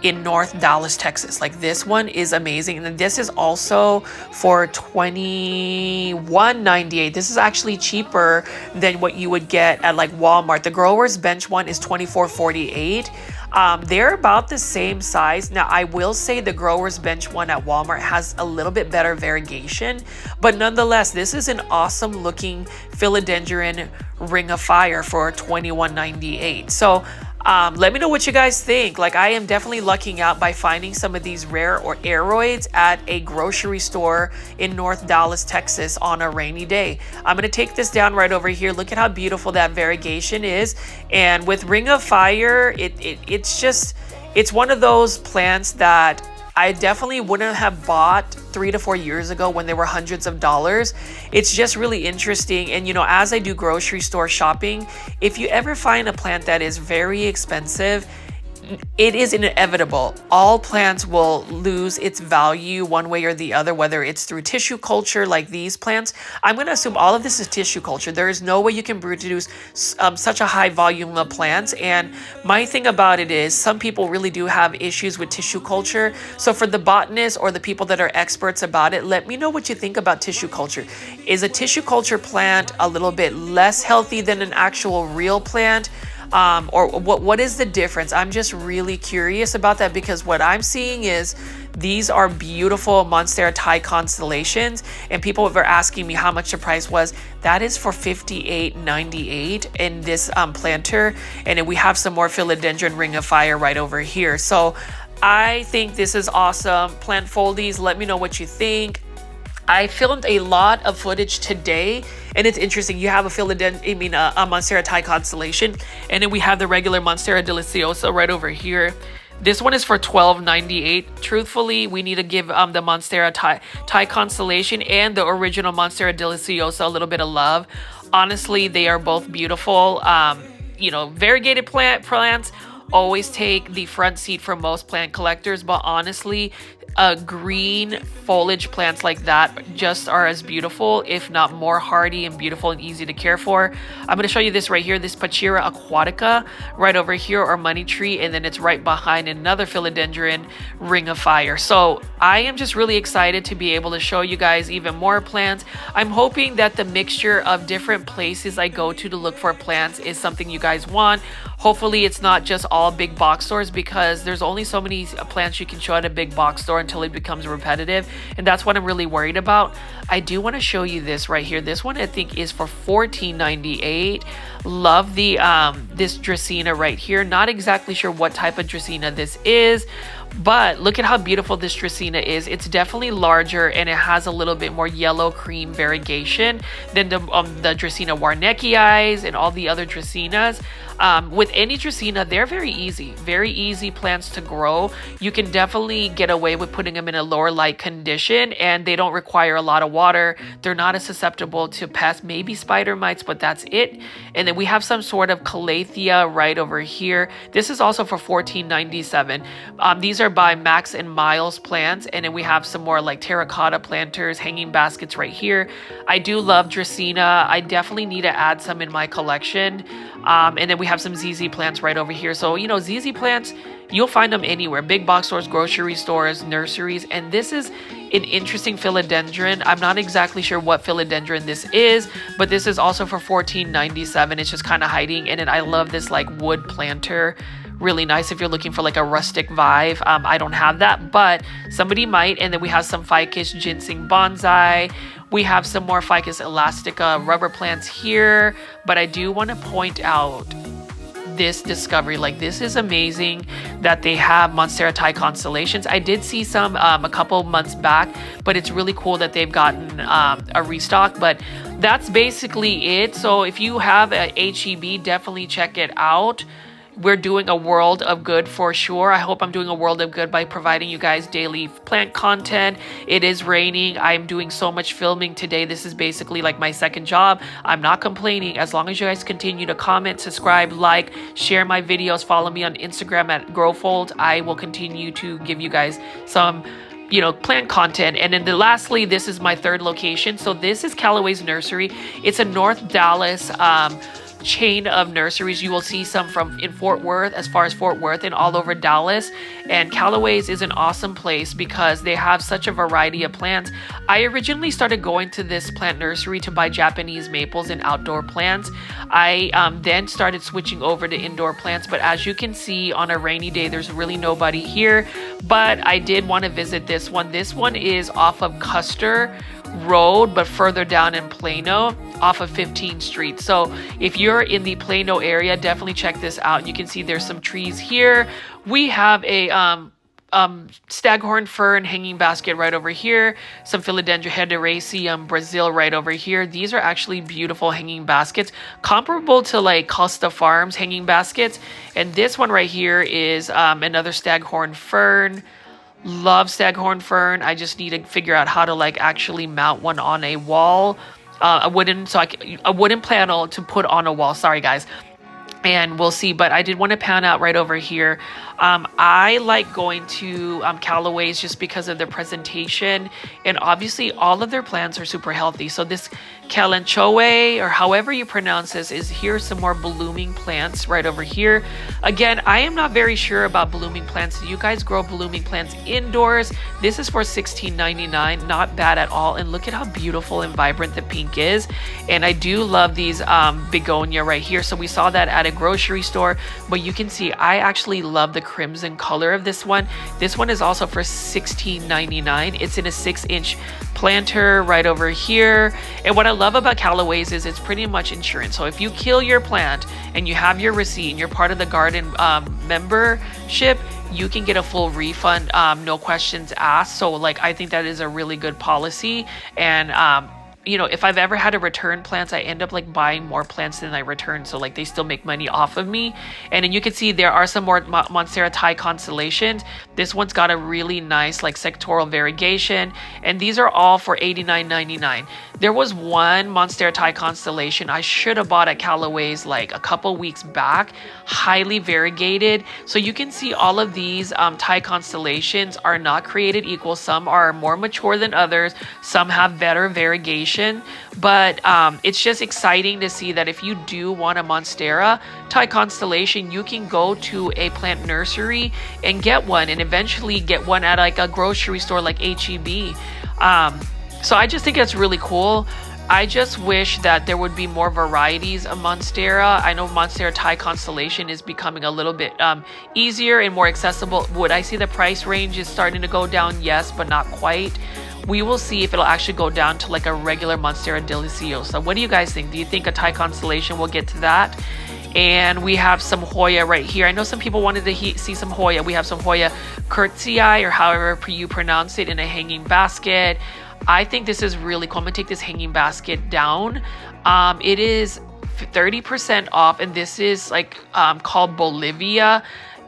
in North Dallas, Texas. Like, this one is amazing. And this is also for $21.98. This is actually cheaper than what you would get at like Walmart. The Growers Bench one is $24.48. They're about the same size. Now, I will say the Growers Bench one at Walmart has a little bit better variegation, but nonetheless, this is an awesome looking philodendron ring of fire for $21.98. So Let me know what you guys think. Like, I am definitely lucking out by finding some of these rare or aeroids at a grocery store in North Dallas, Texas on a rainy day. I'm going to take this down right over here. Look at how beautiful that variegation is. And with Ring of Fire, it's one of those plants that I definitely wouldn't have bought 3 to 4 years ago when they were hundreds of dollars. It's just really interesting. And, you know, as I do grocery store shopping, if you ever find a plant that is very expensive, it is inevitable. All plants will lose its value one way or the other, whether it's through tissue culture like these plants. I'm going to assume all of this is tissue culture. There is no way you can produce such a high volume of plants. And my thing about it is some people really do have issues with tissue culture. So for the botanists or the people that are experts about it, let me know what you think about tissue culture. Is a tissue culture plant a little bit less healthy than an actual real plant? Or what is the difference? I'm just really curious about that, because what I'm seeing is these are beautiful Monstera Thai constellations, and people were asking me how much the price was. That is for $58.98 in this planter, and then we have some more philodendron Ring of Fire right over here. So I think this is awesome. Plant foldies, let me know what you think. I filmed a lot of footage today, and it's interesting. You have a Monstera Thai constellation, and then we have the regular Monstera deliciosa right over here. This one is for $12.98. Truthfully, we need to give the Monstera Thai constellation and the original Monstera deliciosa a little bit of love. Honestly, they are both beautiful. You know, variegated plants always take the front seat for most plant collectors, but honestly, green foliage plants like that just are as beautiful, if not more hardy and beautiful and easy to care for. I'm going to show you this right here, this Pachira aquatica right over here, or money tree, and then it's right behind another philodendron Ring of Fire. So I am just really excited to be able to show you guys even more plants. I'm hoping that the mixture of different places I go to look for plants is something you guys want. Hopefully it's not just all big box stores, because there's only so many plants you can show at a big box store until it becomes repetitive, and that's what I'm really worried about. I do want to show you this right here. This one I think is for $14.98. Love the this Dracaena right here. Not exactly sure what type of Dracaena this is, but look at how beautiful this Dracaena is. It's definitely larger, and it has a little bit more yellow cream variegation than the Dracaena warneckii and all the other Dracaenas. With any Dracaena, they're very easy plants to grow. You can definitely get away with putting them in a lower light condition, and they don't require a lot of water. They're not as susceptible to pests, maybe spider mites, but that's it. And then we have some sort of Calathea right over here. This is also for $14.97. These are by Max and Miles plants, and then we have some more like terracotta planters, hanging baskets right here. I do love Dracaena. I definitely need to add some in my collection. And then we have some ZZ plants right over here. So, you know, ZZ plants, you'll find them anywhere. Big box stores, grocery stores, nurseries. And this is an interesting philodendron. I'm not exactly sure what philodendron this is, but this is also for $14.97. It's just kind of hiding. And then I love this like wood planter. Really nice if you're looking for like a rustic vibe. I don't have that, but somebody might. And then we have some ficus ginseng bonsai. We have some more ficus elastica rubber plants here, but I do want to point out this discovery. Like, this is amazing that they have Monstera Thai constellations. I did see some a couple months back, but it's really cool that they've gotten a restock. But that's basically it. So if you have a HEB, definitely check it out. We're doing a world of good for sure. I hope I'm doing a world of good by providing you guys daily plant content. It is raining. I'm doing so much filming today. This is basically like my second job. I'm not complaining. As long as you guys continue to comment, subscribe, like, share my videos, follow me on Instagram at Growfold. I will continue to give you guys some, you know, plant content. And then lastly, this is my third location. So this is Callaway's Nursery. It's a North Dallas chain of nurseries. You will see some in Fort Worth, as far as Fort Worth, and all over Dallas. And Callaway's is an awesome place because they have such a variety of plants. I originally started going to this plant nursery to buy Japanese maples and outdoor plants. I then started switching over to indoor plants, but as you can see, on a rainy day, there's really nobody here. But I did want to visit this one. This one is off of Custer Road, but further down in Plano. off of 15th Street. So if you're in the Plano area, definitely check this out. You can see there's some trees here. We have a staghorn fern hanging basket right over here, some Philodendron hederaceum Brazil right over here. These are actually beautiful hanging baskets, comparable to like Costa Farms hanging baskets. And this one right here is another staghorn fern. Love staghorn fern. I just need to figure out how to like actually mount one on a wall. A wooden panel to put on a wall. Sorry guys. And we'll see, but I did want to pan out right over here. I like going to Callaway's just because of their presentation, and obviously all of their plants are super healthy. So this Calanchoe, or however you pronounce this, is here's some more blooming plants right over here. Again, I am not very sure about blooming plants. You guys grow blooming plants indoors. This is for $16.99, not bad at all. And look at how beautiful and vibrant the pink is. And I do love these begonia right here. So we saw that at a grocery store, but you can see I actually love the crimson color of this one. This one is also for $16.99. It's in a 6-inch planter right over here. And what I love about Callaway's is it's pretty much insurance. So if you kill your plant and you have your receipt and you're part of the garden membership, you can get a full refund, no questions asked. So like, I think that is a really good policy. And you know, if I've ever had to return plants, I end up like buying more plants than I return. So like they still make money off of me. And then you can see there are some more Monstera Thai constellations. This one's got a really nice like sectoral variegation. And these are all for $89.99. There was one Monstera Thai constellation I should have bought at Callaway's like a couple weeks back. Highly variegated. So you can see all of these Thai constellations are not created equal. Some are more mature than others. Some have better variegation. But it's just exciting to see that if you do want a Monstera Thai constellation, you can go to a plant nursery and get one, and eventually get one at like a grocery store like HEB. So I just think that's really cool. I just wish that there would be more varieties of Monstera. I know Monstera Thai constellation is becoming a little bit easier and more accessible. Would I see the price range is starting to go down? Yes, but not quite. We will see if it'll actually go down to like a regular Monstera deliciosa. What do you guys think? Do you think a Thai constellation will get to that? And we have some Hoya right here. I know some people wanted to see some Hoya. We have some Hoya Kurtzii, or however you pronounce it, in a hanging basket. I think this is really cool. I'm gonna take this hanging basket down. It is 30% off, and this is like called Bolivia.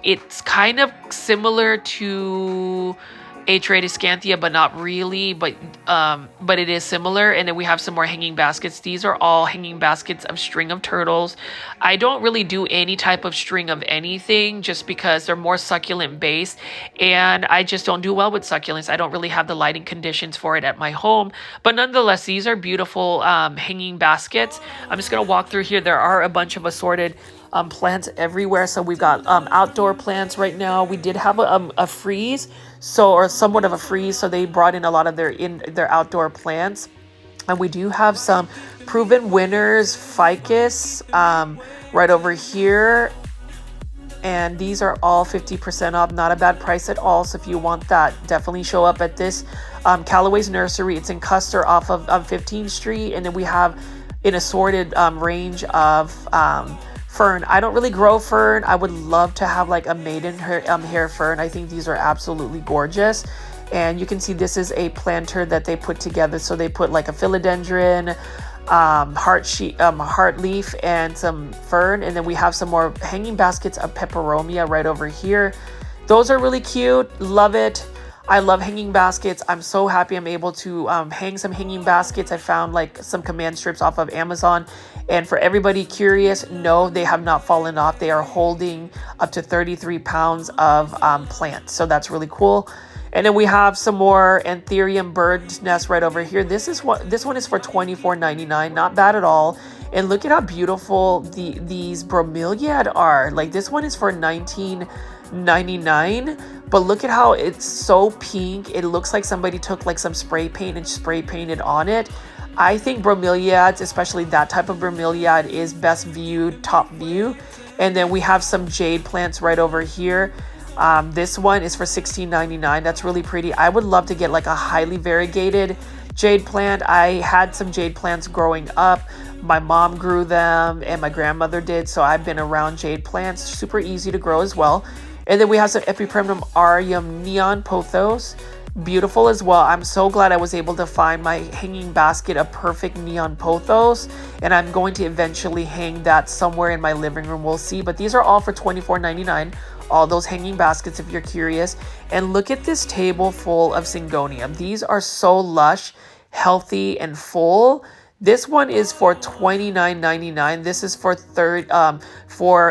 It's kind of similar to Atriatiscanthia, but not really, but it is similar. And then we have some more hanging baskets. These are all hanging baskets of string of turtles. I don't really do any type of string of anything just because they're more succulent based, and I just don't do well with succulents. I don't really have the lighting conditions for it at my home, but nonetheless, these are beautiful hanging baskets. I'm just gonna walk through here. There are a bunch of assorted plants everywhere. So we've got outdoor plants right now. We did have a freeze, or somewhat of a freeze, so they brought in a lot of their outdoor plants. And we do have some proven winners ficus right over here, and these are all 50% off. Not a bad price at all. So if you want that, definitely show up at this Callaway's Nursery. It's in Custer off of 15th Street. And then we have an assorted range of fern. I don't really grow fern. I would love to have like a maiden hair fern. I think these are absolutely gorgeous. And you can see this is a planter that they put together. So they put like a philodendron, heart leaf, and some fern. And then we have some more hanging baskets of peperomia right over here. Those are really cute. Love it. I love hanging baskets. I'm so happy I'm able to hang some hanging baskets. I found like some command strips off of Amazon. And for everybody curious, no, they have not fallen off. They are holding up to 33 pounds of plants. So that's really cool. And then we have some more Anthurium bird nest right over here. This one is for $24.99. Not bad at all. And look at how beautiful these bromeliad are. Like this one is for $19.99. But look at how it's so pink. It looks like somebody took like some spray paint and spray painted on it. I think bromeliads, especially that type of bromeliad, is best viewed, top view. And then we have some jade plants right over here. This one is for $16.99. That's really pretty. I would love to get like a highly variegated Jade plant, I had some jade plants growing up. My mom grew them and my grandmother did, so I've been around jade plants. Super easy to grow as well. And then we have some Epipremnum aureum neon pothos. Beautiful as well. I'm so glad I was able to find my hanging basket of perfect neon pothos, and I'm going to eventually hang that somewhere in my living room. We'll see, but these are all for $24.99. All those hanging baskets if you're curious. And look at this table full of syngonium. These are so lush, healthy, and full. This one is for $29.99. This is for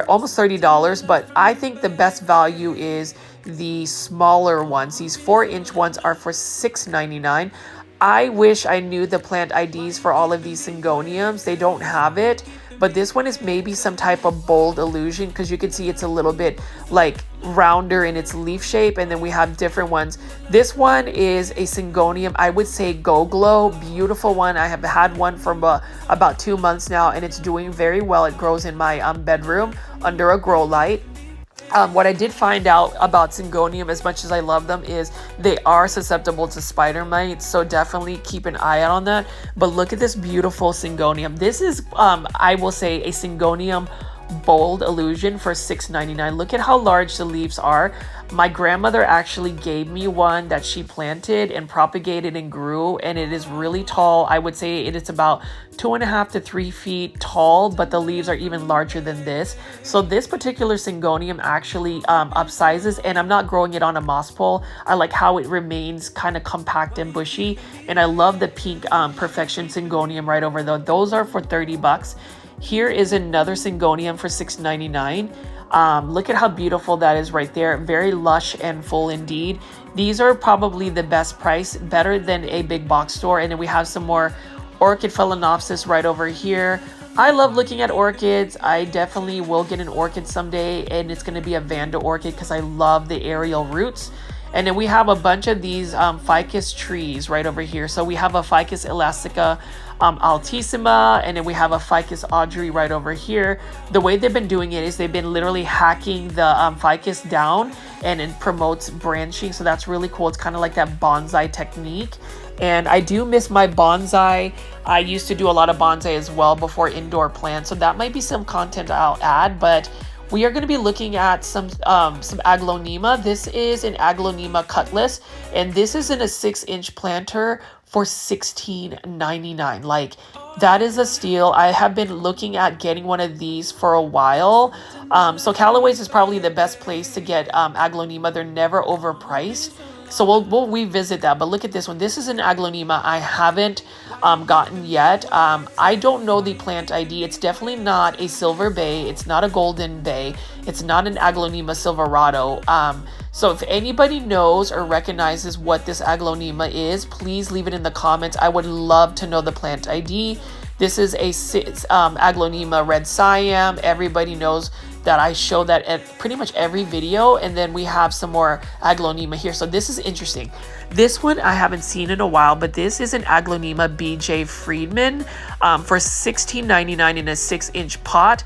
almost $30, but I think the best value is the smaller ones. These 4-inch ones are for $6.99. I wish I knew the plant IDs for all of these syngoniums. They don't have it, but this one is maybe some type of bold illusion because you can see it's a little bit like rounder in its leaf shape, and then we have different ones. This one is a syngonium, I would say Go Glow, beautiful one. I have had one for about 2 months now, and it's doing very well. It grows in my bedroom under a grow light. What I did find out about syngonium, as much as I love them, is they are susceptible to spider mites, so definitely keep an eye out on that. But look at this beautiful syngonium. This is, I will say, a syngonium bold illusion for $6.99. Look at how large the leaves are. My grandmother actually gave me one that she planted and propagated and grew, and it is really tall. I would say it is about 2.5 to 3 feet tall, but the leaves are even larger than this. So this particular syngonium actually upsizes, and I'm not growing it on a moss pole. I like how it remains kind of compact and bushy, and I love the pink Perfection syngonium right over there. Those are for $30. Here is another syngonium for $6.99. Look at how beautiful that is right there. Very lush and full indeed. These are probably the best price, better than a big box store. And then we have some more orchid phalaenopsis right over here. I love looking at orchids. I definitely will get an orchid someday, and it's going to be a Vanda orchid because I love the aerial roots. And then we have a bunch of these ficus trees right over here. So we have a Ficus elastica altissima, and then we have a Ficus audrey right over here. The way they've been doing it is they've been literally hacking the ficus down, and it promotes branching. So that's really cool. It's kind of like that bonsai technique. And I do miss my bonsai. I used to do a lot of bonsai as well before indoor plants. So that might be some content I'll add, but we are going to be looking at some Aglaonema. This is an Aglaonema cutlass, and this is in a 6-inch planter for $16.99. Like, that is a steal. I have been looking at getting one of these for a while. So Callaway's is probably the best place to get Aglaonema. They're never overpriced. So we'll revisit that. But look at this one. This is an Aglaonema I haven't gotten yet. I don't know the plant ID. It's definitely not a silver bay. It's not a golden bay. It's not an Aglaonema silverado. So if anybody knows or recognizes what this Aglaonema is, please leave it in the comments. I would love to know the plant ID. This is a Aglaonema red Siam. Everybody knows that I show that at pretty much every video. And then we have some more Aglaonema here. So this is interesting. This one I haven't seen in a while, but this is an Aglaonema BJ Friedman for $16.99 in a 6-inch pot.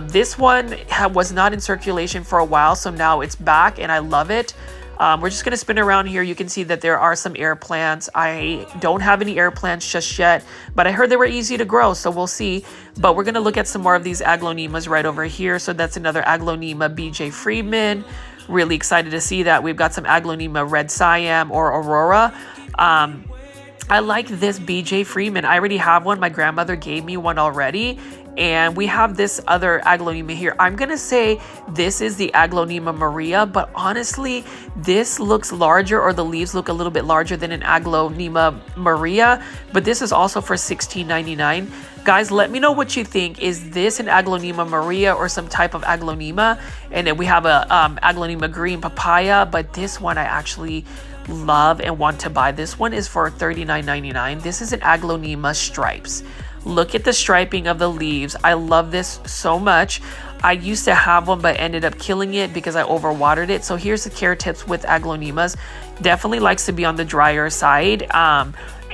This one was not in circulation for a while, so now it's back and I love it. We're just going to spin around here. You can see that there are some air plants. I don't have any air plants just yet, but I heard they were easy to grow, so we'll see. But we're going to look at some more of these Aglaonemas right over here. So that's another Aglaonema BJ Friedman. Really excited to see that. We've got some Aglaonema red Siam or Aurora. I like this BJ Friedman. I already have one. My grandmother gave me one already. And we have this other Aglaonema here. I'm going to say this is the Aglaonema Maria, but honestly, this looks larger, or the leaves look a little bit larger than an Aglaonema Maria, but this is also for $16.99. Guys, let me know what you think. Is this an Aglaonema Maria or some type of Aglaonema? And then we have a Aglaonema green papaya, but this one I actually love and want to buy. This one is for $39.99. This is an Aglaonema stripes. Look at the striping of the leaves. I love this so much. I used to have one, but ended up killing it because I overwatered it. So here's the care tips with Aglaonemas. Definitely likes to be on the drier side.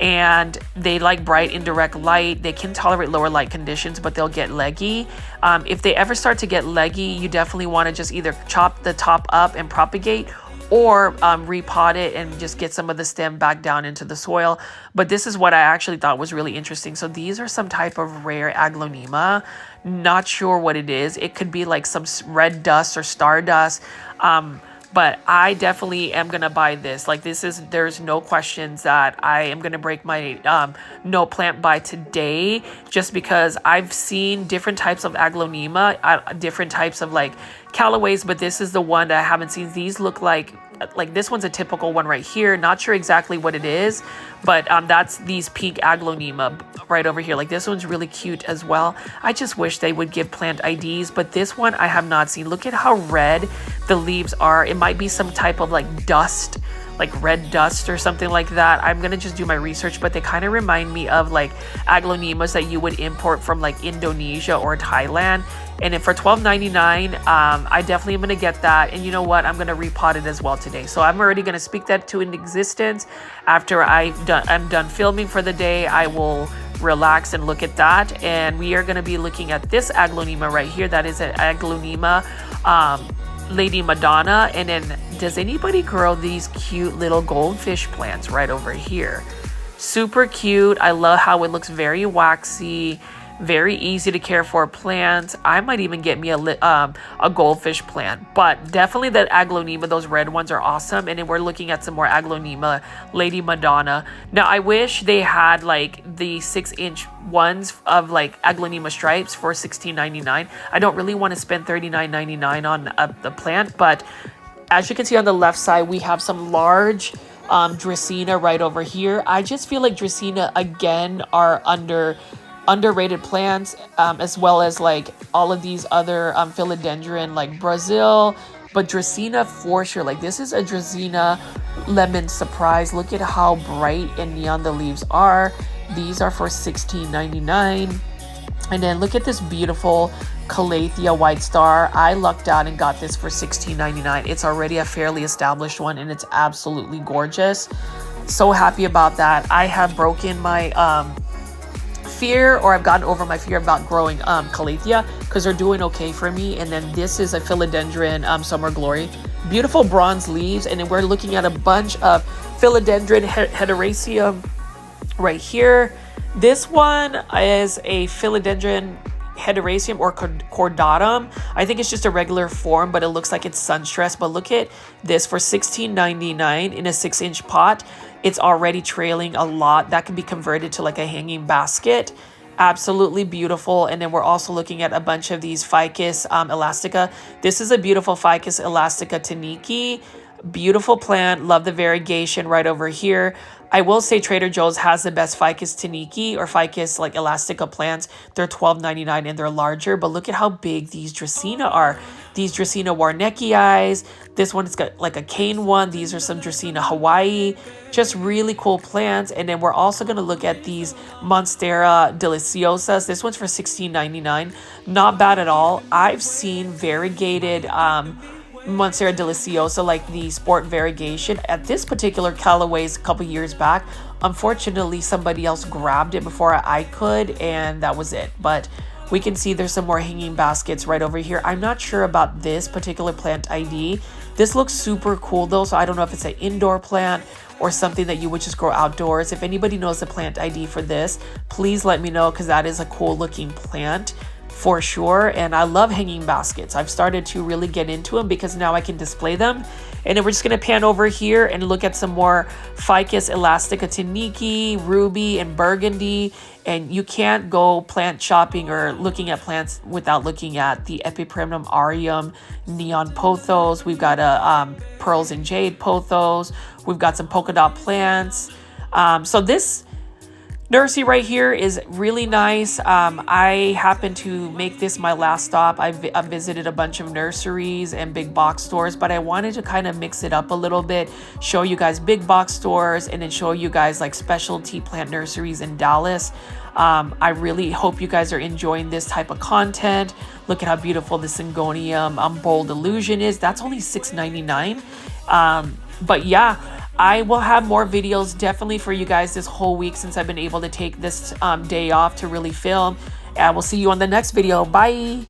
And they like bright indirect light. They can tolerate lower light conditions, but they'll get leggy. If they ever start to get leggy, you definitely want to just either chop the top up and propagate, or repot it and just get some of the stem back down into the soil. But this is what I actually thought was really interesting. So these are some type of rare aglaonema. Not sure what it is. It could be like some red dust or stardust. But I definitely am going to buy this. Like there's no questions that I am going to break my no plant buy today, just because I've seen different types of aglaonema, different types of like Callaways, but this is the one that I haven't seen. These look like this one's a typical one right here. Not sure exactly what it is, but that's these pink aglaonema right over here. Like this one's really cute as well. I just wish they would give plant IDs, but this one I have not seen. Look at how red the leaves are. It might be some type of like dust, like red dust or something like that. I'm gonna just do my research, but they kind of remind me of like aglaonemas that you would import from like Indonesia or Thailand. And if for $12.99, I definitely am gonna get that. And you know what? I'm gonna repot it as well today. So I'm already gonna speak that to an existence. After I'm done filming for the day, I will relax and look at that. And we are gonna be looking at this aglaonema right here. That is an aglaonema Lady Madonna. And then does anybody grow these cute little goldfish plants right over here? Super cute. I love how it looks very waxy, very easy to care for plant. I might even get me a goldfish plant, but definitely that aglaonema, those red ones are awesome. And then we're looking at some more aglaonema Lady Madonna. Now I wish they had like the 6-inch ones of like aglaonema stripes for $16.99. I don't really want to spend $39.99 on the plant, but as you can see on the left side, we have some large Dracaena right over here. I just feel like Dracaena again are underrated plants, as well as like all of these other philodendron like Brazil, but Dracaena for sure. Like this is a Dracaena lemon surprise. Look at how bright and neon the leaves are. These are for $16.99. And then look at this beautiful Calathea White Star. I lucked out and got this for $16.99. It's already a fairly established one and it's absolutely gorgeous. So happy about that. I have broken my fear, or I've gotten over my fear about growing Calathea, because they're doing okay for me. And then this is a philodendron Summer Glory, beautiful bronze leaves. And then we're looking at a bunch of philodendron heteroecium right here. This one is a philodendron heteroecium or cordatum. I think it's just a regular form, but it looks like it's sunstressed. But look at this for $16.99 in a 6-inch pot. It's already trailing a lot. That can be converted to like a hanging basket. Absolutely beautiful. And then we're also looking at a bunch of these Ficus elastica. This is a beautiful Ficus elastica taniki. Beautiful plant. Love the variegation right over here. I will say Trader Joe's has the best Ficus taniki or Ficus like elastica plants. They're $12.99 and they're larger, but look at how big these Dracaena are. These Dracaena Warneckii. This one has got like a cane one. These are some Dracaena Hawaii. Just really cool plants. And then we're also going to look at these Monstera deliciosas. This one's for $16.99. Not bad at all. I've seen variegated Monstera deliciosa, like the sport variegation, at this particular Callaway's a couple years back. Unfortunately, somebody else grabbed it before I could, and that was it. But we can see there's some more hanging baskets right over here. I'm not sure about this particular plant ID. This looks super cool though, so I don't know if it's an indoor plant or something that you would just grow outdoors. If anybody knows the plant ID for this, please let me know, because that is a cool looking plant for sure. And I love hanging baskets. I've started to really get into them because now I can display them. And then we're just going to pan over here and look at some more Ficus elastica taniki, ruby, and burgundy. And you can't go plant shopping or looking at plants without looking at the Epipremnum aureum neon pothos. We've got a pearls and jade pothos. We've got some polka dot plants. So this Nursery right here is really nice. I happen to make this my last stop. I've visited a bunch of nurseries and big box stores, but I wanted to kind of mix it up a little bit, show you guys big box stores, and then show you guys like specialty plant nurseries in Dallas. I really hope you guys are enjoying this type of content. Look at how beautiful the Syngonium Bold Illusion is. That's only $6.99. But yeah, I will have more videos definitely for you guys this whole week, since I've been able to take this day off to really film. And we'll see you on the next video. Bye.